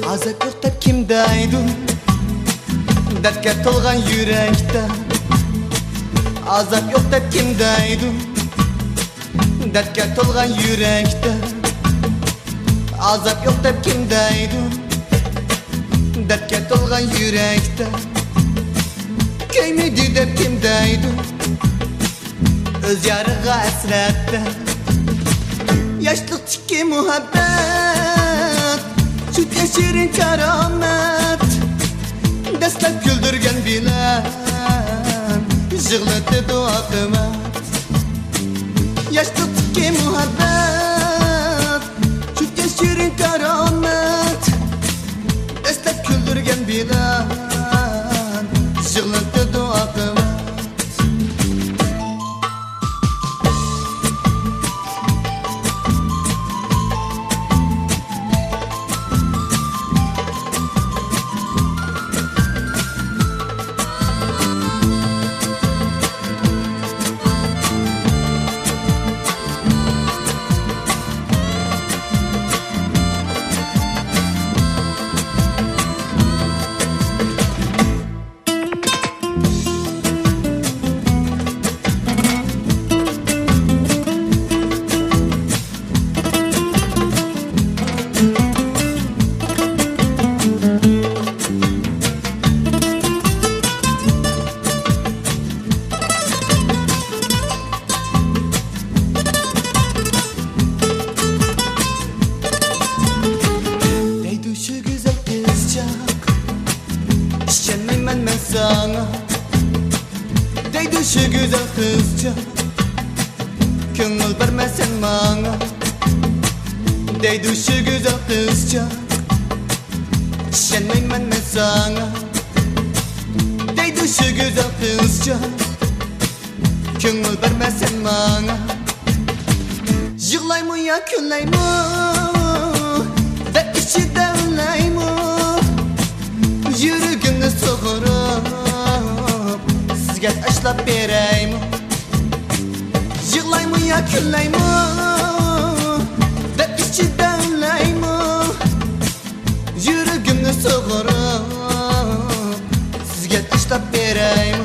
Azap yok deb kim deydi, dertga to'lgan yurakda. Azap yok deb kim deydi, dertga to'lgan yurakda. Azap yok deb kim deydi, dertga to'lgan yurakda. Köymedi deb kim deydi, öz yarıga hasratda. Yaşlıktaki muhabbet, süt şirin keramet. Destek güldürgen bilen, jığladı dua kıymet. Yaşlıktaki muhabbet, süt şirin keramet. Destek güldürgen bilen, jığladı dua kıymet. İşenmeymen ben sana, deydi şu güzel kızca. Köngül vermesen bana, deydi şu güzel kızca. İşenmeymen ben sana, deydi şu güzel kızca. Köngül vermesen bana, yığlayma ya küllayma, de içi devlayma. Yürügümni soğurup, sizge taşlap bereymi. Yığlaymi ya küllaymi, de içi devlaymi. Yürügümni soğurup, sizge taşlap bereymi.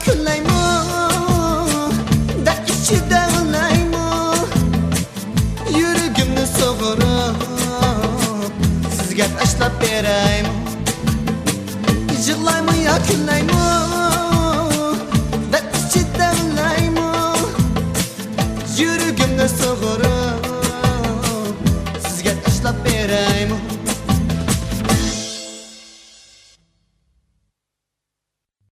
Küllayma, da içi devlayma. Yürügümni soğurup, sizge taşlap bereymi. Yığlayma ya küllayma, da içi devlayma. Yürügümni soğurup,